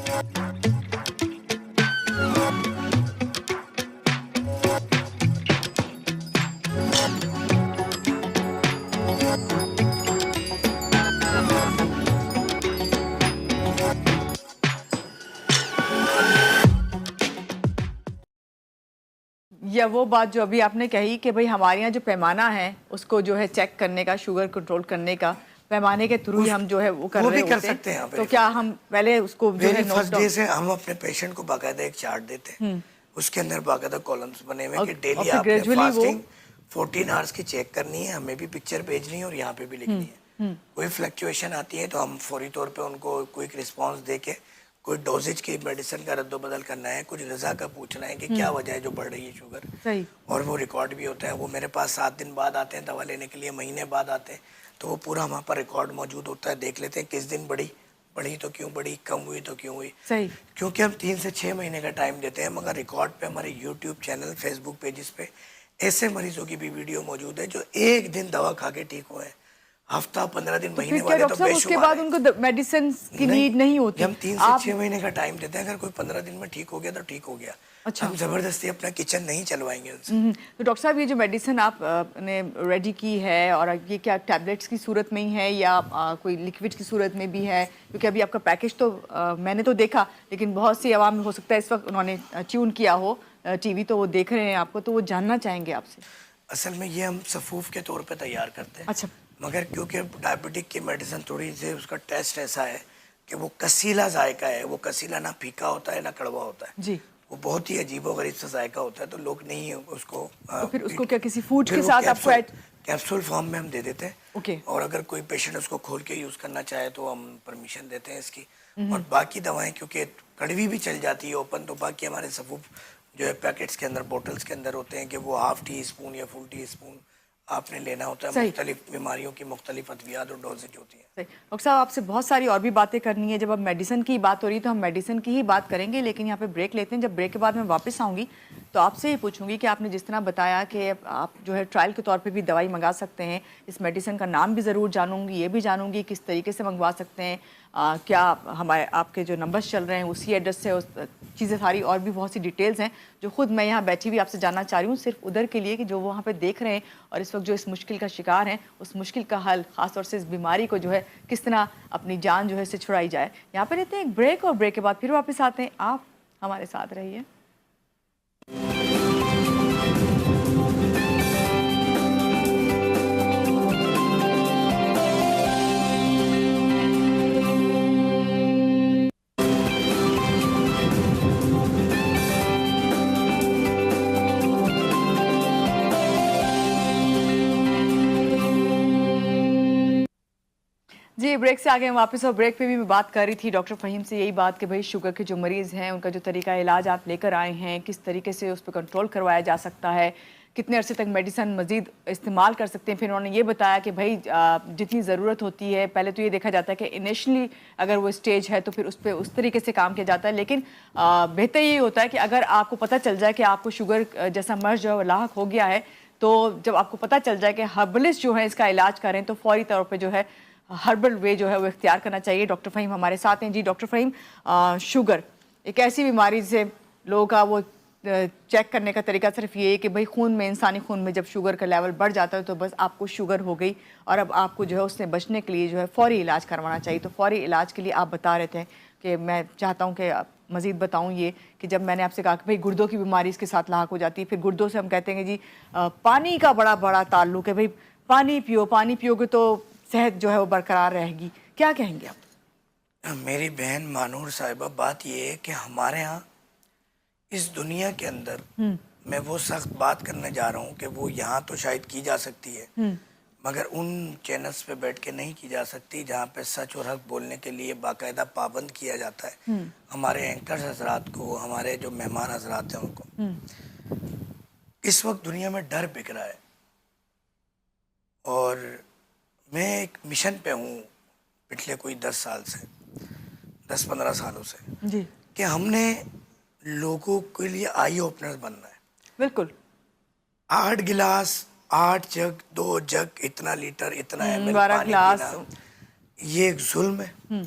या वो बात जो अभी आपने कही कि भाई हमारे यहाँ जो पैमाना है उसको जो है चेक करने का, शुगर कंट्रोल करने का पैमाने के थ्रू ही हम जो है वो कर रहे होते सकते हैं। तो क्या हम पहले उसको जो है फर्स्ट डे से हम अपने पेशेंट को बाकायदा एक चार्ट देते हैं, उसके अंदर बाकायदा कॉलम्स बने हुए कि डेली आपने फास्टिंग 14 आवर्स की चेक करनी है, हमें भी पिक्चर भेजनी है और यहाँ पे भी लिखनी है। कोई फ्लक्चुएशन आती है तो हम फौरी तौर पे उनको क्विक रिस्पांस दे के कोई डोजेज की मेडिसिन का रद्दोबदल करना है, कुछ गज़ा का पूछना है कि क्या वजह है जो बढ़ रही है शुगर, सही। और वो रिकॉर्ड भी होता है। वो मेरे पास 7 दिन बाद आते हैं दवा लेने के लिए, महीने बाद आते हैं, तो वो पूरा हमारे पर रिकॉर्ड मौजूद होता है। देख लेते हैं किस दिन बढ़ी तो क्यों बढ़ी, कम हुई तो क्यों हुई। सही। क्योंकि हम 3 से 6 महीने का टाइम देते हैं, मगर रिकॉर्ड पे हमारे यूट्यूब चैनल, फेसबुक पेजेस पे ऐसे मरीजों की भी वीडियो मौजूद है जो एक दिन दवा खा के ठीक हुए हैं। हफ्ता 15 दिन, महीने वाले तो बेशुमार उसके बाद उनको मेडिसिन की नीड नहीं होती। हम 3 से 6 महीने का टाइम देते हैं, अगर कोई 15 दिन में ठीक हो गया तो ठीक हो गया। अच्छा। हम जबरदस्ती अपना किचन नहीं चलवाएंगे उनसे। तो डॉक्टर साहब, ये जो मेडिसिन आपने रेडी की है और ये क्या टैबलेट्स की सूरत में ही है या कोई लिक्विड की सूरत में भी है? क्योंकि अभी आपका पैकेज तो मैंने तो देखा, लेकिन बहुत सी आवाम हो सकता है इस वक्त उन्होंने ट्यून किया हो टीवी, तो वो देख रहे हैं आपको, तो वो जानना चाहेंगे आपसे। असल में ये हम सफूफ के तौर पे तैयार करते हैं। अच्छा। मगर क्योंकि डायबिटिक की मेडिसिन थोड़ी सी उसका टेस्ट ऐसा है कि वो कसीला जायका है, वो कसीला ना फीका होता है ना कड़वा होता है जी। वो बहुत ही अजीबोगरीब सा जायका होता है, तो लोग नहीं उसको तो फिर उसको क्या किसी फूड के साथ आपको कैप्सूल फॉर्म में हम दे देते हैं। ओके। और अगर कोई पेशेंट उसको खोल के यूज़ करना चाहे तो हम परमिशन देते हैं इसकी। और बाकी दवाएं क्योंकि कड़वी भी चल जाती है ओपन, तो बाकी हमारे सफूफ जो है पैकेट्स के अंदर, बोटल्स के अंदर होते हैं कि वो हाफ टी स्पून या फुल टी स्पून आपने लेना होता है। मुख्तलिफ बीमारियों की मुख्तलिफ अद्वियात और डोजेज होती है। डॉक्टर साहब, आपसे बहुत सारी और भी बातें करनी है। जब अब मेडिसिन की बात हो रही है तो हम मेडिसिन की ही बात करेंगे, लेकिन यहाँ पे ब्रेक लेते हैं। जब ब्रेक के बाद मैं वापस आऊँगी तो आपसे ये पूछूंगी कि आपने जिस तरह बताया कि आप जो है ट्रायल के तौर पे भी दवाई मंगा सकते हैं, इस मेडिसिन का नाम भी ज़रूर जानूंगी, ये भी जानूंगी किस तरीके से मंगवा सकते हैं, क्या हमारे आपके जो नंबर्स चल रहे हैं उसी एड्रेस से, उस चीज़ें सारी और भी बहुत सी डिटेल्स हैं जो खुद मैं यहाँ बैठी हुई आपसे जानना चाह रही हूँ, सिर्फ उधर के लिए कि जो वहाँ पे देख रहे हैं और इस वक्त जो इस मुश्किल का शिकार हैं, उस मुश्किल का हल, ख़ासतौर से इस बीमारी को जो है किस तरह अपनी जान जो है से छुड़ाई जाए। यहाँ पर लेते हैं एक ब्रेक और ब्रेक के बाद फिर वापस आते हैं। आप हमारे साथ रहिए। जी, ब्रेक से आगे वापस, और ब्रेक पे भी मैं बात कर रही थी डॉक्टर फ़हीम से यही बात कि भाई शुगर के जो मरीज़ हैं उनका जो तरीका इलाज आप लेकर आए हैं, किस तरीके से उस पर कंट्रोल करवाया जा सकता है, कितने अरसे तक मेडिसिन मज़ीद इस्तेमाल कर सकते हैं। फिर उन्होंने ये बताया कि भाई जितनी ज़रूरत होती है, पहले तो ये देखा जाता है कि इनिशली अगर वो स्टेज है तो फिर उस पर उस तरीके से काम किया जाता है, लेकिन बेहतर ये होता है कि अगर आपको पता चल जाए कि आपको शुगर जैसा मर्ज जो है लाहक हो गया है, तो जब आपको पता चल जाए कि हर्बलिस्ट जो है इसका इलाज करें तो फौरी तौर पर जो है हर्बल वे जो है वो इख्तियार करना चाहिए। डॉक्टर फ़हीम हमारे साथ हैं। जी डॉक्टर फ़हीम, शुगर एक ऐसी बीमारी से लोगों का वो चेक करने का तरीका सिर्फ ये है कि भाई खून में, इंसानी खून में जब शुगर का लेवल बढ़ जाता है तो बस आपको शुगर हो गई, और अब आपको जो है उससे बचने के लिए जो है फ़ौरी इलाज करवाना चाहिए। तो फ़ौरी इलाज के लिए आप बता रहे थे कि मैं चाहता हूँ कि मज़ीद बताऊँ ये कि जब मैंने आपसे कहा कि भाई गुर्दों की बीमारी इसके साथ लाहक हो जाती है, फिर गुर्दों से हम कहते हैं कि जी पानी का बड़ा बड़ा ताल्लुक है, भाई पानी पियोगे तो सेहत जो है वो बरकरार रहेगी। क्या कहेंगे आप? मेरी बहन मानूर साहिबा, बात ये है कि हमारे यहाँ इस दुनिया के अंदर मैं वो सख्त बात करने जा रहा हूँ कि वो यहाँ तो शायद की जा सकती है, मगर उन चैनल्स पे बैठ के नहीं की जा सकती जहाँ पे सच और हक बोलने के लिए बाकायदा पाबंद किया जाता है। हमारे एंकर्स हजरात को, हमारे जो मेहमान हजरात हैं उनको इस वक्त दुनिया में डर बिक रहा है, और मैं एक मिशन पे हूँ पिछले कोई 10 साल से, 10-15 सालों से जी, कि हमने लोगों के लिए आई ओपनर बनना है। बिल्कुल। 8 गिलास, 8 जग, 2 जग, इतना लीटर, इतना ml 12 पानी गिलास, पीना, ये एक जुल्म है।